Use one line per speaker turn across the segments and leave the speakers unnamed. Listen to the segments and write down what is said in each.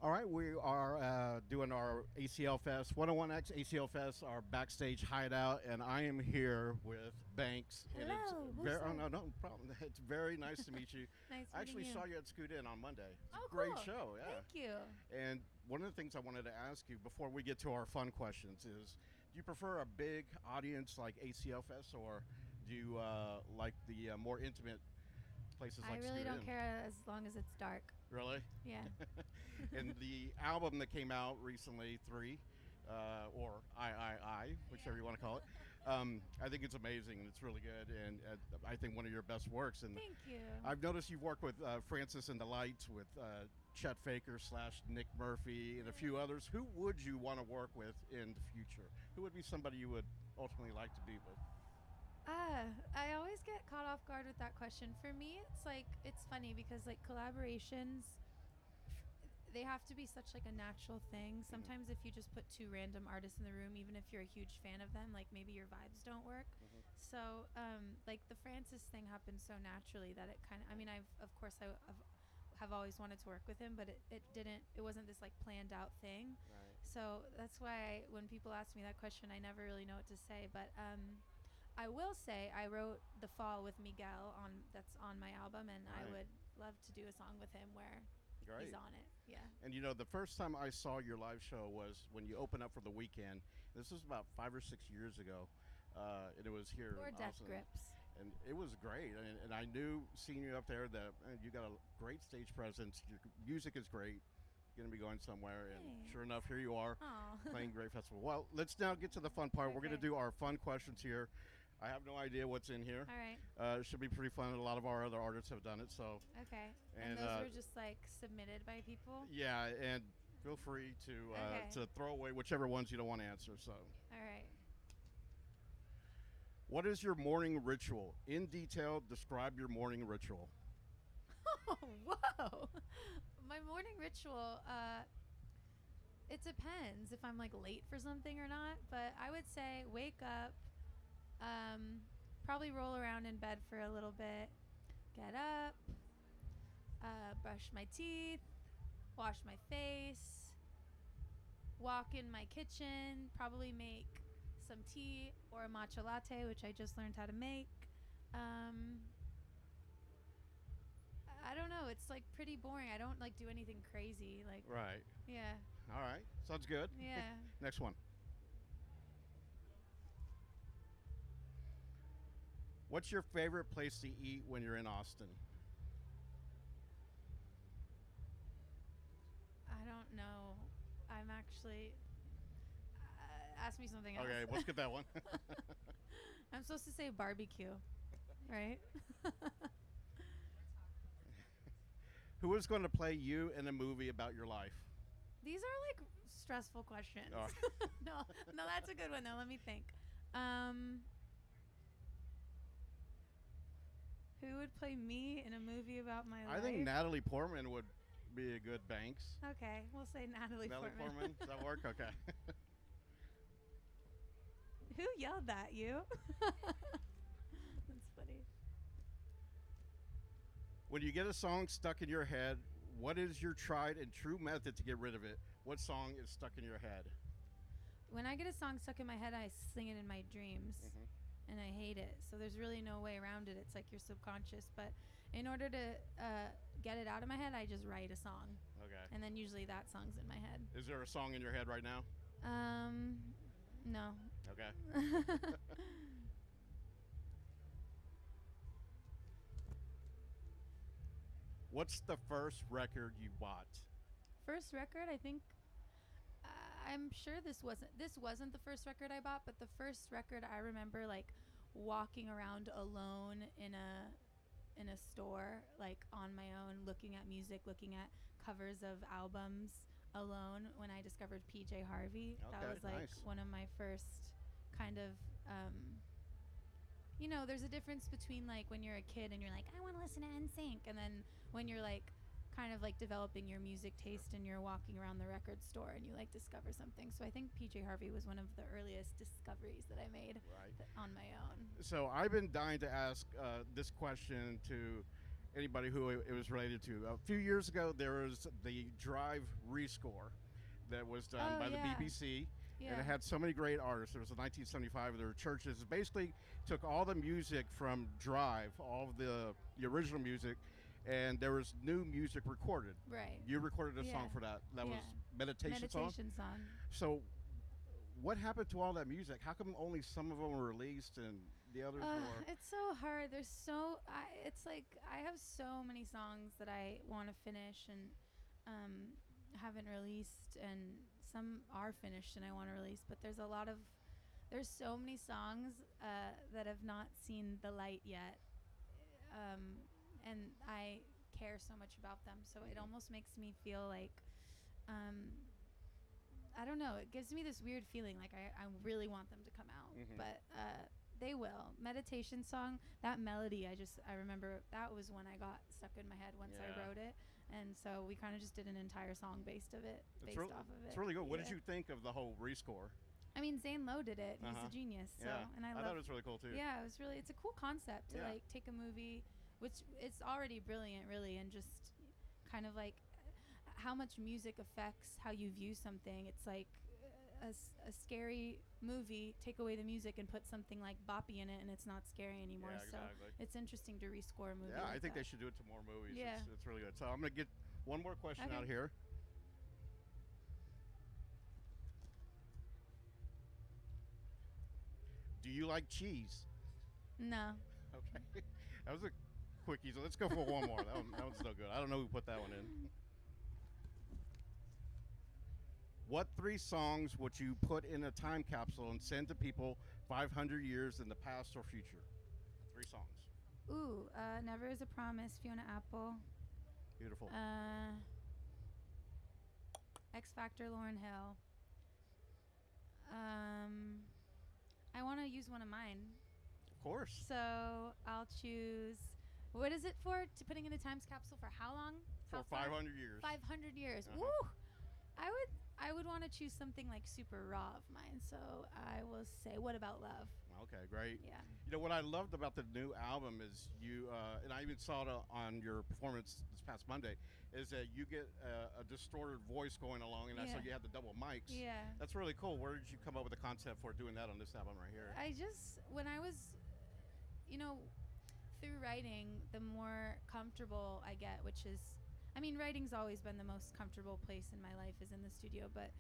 All right, we are doing our ACL Fest, 101X ACL Fest, our backstage hideout, and I am here with Banks. And it's
Hello, who's
very, oh,
that?
no problem. It's very nice to meet you.
Nice
I
meeting
actually
you.
saw you at Scoot In on Monday. It's
Oh,
a great
cool.
show, yeah.
Thank you.
And one of the things I wanted to ask you before we get to our fun questions is, do you prefer a big audience like ACL Fest, or do you like the more intimate places
I
like
really
Scoot
don't
In?
care as long as it's dark.
Really?
Yeah.
And the album that came out recently, Three, or I, whichever you want to call it, I think it's amazing and it's really good, and I think one of your best works. And
Thank you.
I've noticed you've worked with Francis and the Lights, with Chet Faker / Nick Murphy, and a few others. Who would you want to work with in the future? Who would be somebody you would ultimately like to be with?
I always get caught off guard with that question. For me, it's like it's funny because like collaborations, they have to be such like a natural thing. Sometimes if you just put two random artists in the room, even if you're a huge fan of them, like maybe your vibes don't work. So like the Francis thing happened so naturally that it kind of, I mean, I've of course have always wanted to work with him, but it wasn't this like planned out thing.
Right.
So that's why when people ask me that question, I never really know what to say. But I will say I wrote The Fall with Miguel that's on my album, and I
Right.
would love to do a song with him where
Great.
he's on it. Yeah.
And you know, the first time I saw your live show was when you opened up for The Weekend. This was about 5 or 6 years ago, and it was here
Or
in
Death
Austin.
Grips.
And it was great. And I knew seeing you up there that you got a great stage presence. Your music is great. Going to be going somewhere, and
Thanks.
sure enough, here you are
Aw.
playing great festival. Well, let's now get to the fun part. We're going to
Okay.
do our fun questions here. I have no idea what's in here.
All right.
It should be pretty fun. A lot of our other artists have done it, so
Okay.
And,
And those were just like submitted by people.
yeah. And feel free
Okay.
to throw away whichever ones you don't want to answer. So,
All right.
what is your morning ritual? In detail, describe your morning ritual.
Oh, whoa. My morning ritual, it depends if I'm like late for something or not, but I would say wake up, probably roll around in bed for a little bit, get up, brush my teeth, wash my face, walk in my kitchen, probably make some tea or a matcha latte, which I just learned how to make. I don't know. It's like pretty boring. I don't like do anything crazy. Like,
Right.
yeah,
All right. Sounds good.
yeah.
Next one. What's your favorite place to eat when you're in Austin?
I don't know. I'm actually. Ask me something else.
Okay, we'll skip that one.
I'm supposed to say barbecue, right?
Who is going to play you in a movie about your life?
These are like stressful questions.
Oh.
No, that's a good one though. Let me think. Who would play me in a movie about my life?
I think Natalie Portman would be a good Banks.
Okay, we'll say Natalie
Natalie Portman? Does that work? Okay.
Who yelled at you? That's funny.
When you get a song stuck in your head, what is your tried and true method to get rid of it? What song is stuck in your head?
When I get a song stuck in my head, I sing it in my dreams. And I hate it. So there's really no way around it. It's like your subconscious. But in order to get it out of my head, I just write a song.
Okay.
And then usually that song's in my head.
Is there a song in your head right now?
No.
Okay. What's the first record you bought?
First record, I think. I'm sure this wasn't the first record I bought, but the first record I remember like walking around alone in a store, like on my own, looking at music, looking at covers of albums alone when I discovered PJ Harvey. That
Okay,
was like
nice.
one of my first kind of you know, there's a difference between like when you're a kid and you're like, I want to listen to NSYNC, and then when you're like kind of like developing your music taste and you're walking around the record store and you like discover something. So I think PJ Harvey was one of the earliest discoveries that I made
Right.
on my own.
So I've been dying to ask this question to anybody who it was related to. A few years ago, there was the Drive rescore that was done
Oh,
by the
yeah.
BBC,
Yeah.
and it had so many great artists. There was a 1975. There were churches. It basically took all the music from Drive, all of the original music, and there was new music recorded.
Right.
You recorded a
Yeah.
song for that. That was
Yeah.
meditation song.
Meditation song.
So, what happened to all that music? How come only some of them were released and the others were?
It's so hard. It's like I have so many songs that I want to finish and haven't released, and some are finished and I want to release. But there's so many songs that have not seen the light yet, and I care so much about them. So it almost makes me feel like. I don't know. It gives me this weird feeling like I really want them to come out, but they will. Meditation song, that melody, I remember that was when I got stuck in my head once I wrote it, and so we kind of just did an entire song based off of it.
It's really good. What did you think of the whole rescore?
I mean, Zane Lowe did it. He's a genius. So, and I
thought it was really cool too.
Yeah, it's a cool concept to like take a movie, which it's already brilliant, really, and just kind of like how much music affects how you view something. It's like a scary movie, take away the music and put something like boppy in it, and it's not scary anymore.
Yeah, exactly.
So it's interesting to rescore a movie.
Yeah,
like
I think
that.
they should do it to more movies.
Yeah.
It's really good. So I'm going to get one more question
Okay.
out here. Do you like cheese?
No.
Okay. That was a quickie. So let's go for one more. That one's no good. I don't know who put that one in. What 3 songs would you put in a time capsule and send to people 500 years in the past or future? 3 songs.
Ooh, Never Is a Promise, Fiona Apple.
Beautiful.
X Factor, Lauryn Hill. I want to use one of mine.
Of course.
So I'll choose. What is it for? To putting in a time capsule for how long?
For 500 years.
500 years. Woo! I would want to choose something like super raw of mine. So I will say, What About Love?
Okay, great.
Yeah.
You know, what I loved about the new album is you, and I even saw it on your performance this past Monday, is that you get a distorted voice going along, and I saw you had the double mics.
Yeah.
That's really cool. Where did you come up with the concept for doing that on this album right here?
When I was, through writing, the more comfortable I get, which is, writing's always been the most comfortable place in my life is in the studio, but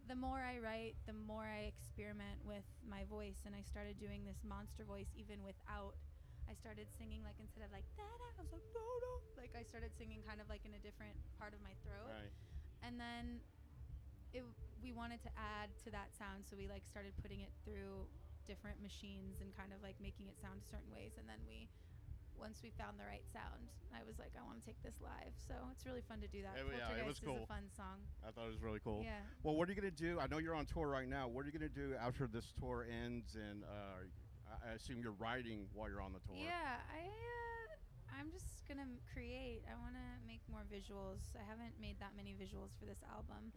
the more I write, the more I experiment with my voice, and I started doing this monster voice even without. I started singing like instead of like da-da, I was like da-da. Like I started singing kind of like in a different part of my throat.
Right.
And then we wanted to add to that sound, so we like started putting it through different machines and kind of like making it sound certain ways, and then once we found the right sound, I was like, I want to take this live. So it's really fun to do that.
It was cool.
Is a fun song.
I thought it was really cool.
Yeah.
Well, what are you going to do? I know you're on tour right now. What are you going to do after this tour ends? And I assume you're writing while you're on the tour.
Yeah, I'm just going to create. I want to make more visuals. I haven't made that many visuals for this album.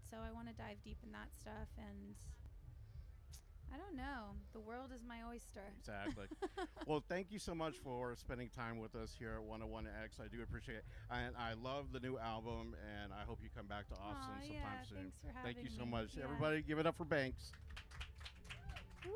So I want to dive deep in that stuff, and I don't know. The world is my oyster.
Exactly. Well, thank you so much for spending time with us here at 101X. I do appreciate it. And I love the new album, and I hope you come back to Austin sometime soon.
Thanks for having
Thank you so
me.
much.
Yeah.
Everybody, give it up for Banks.
Woo!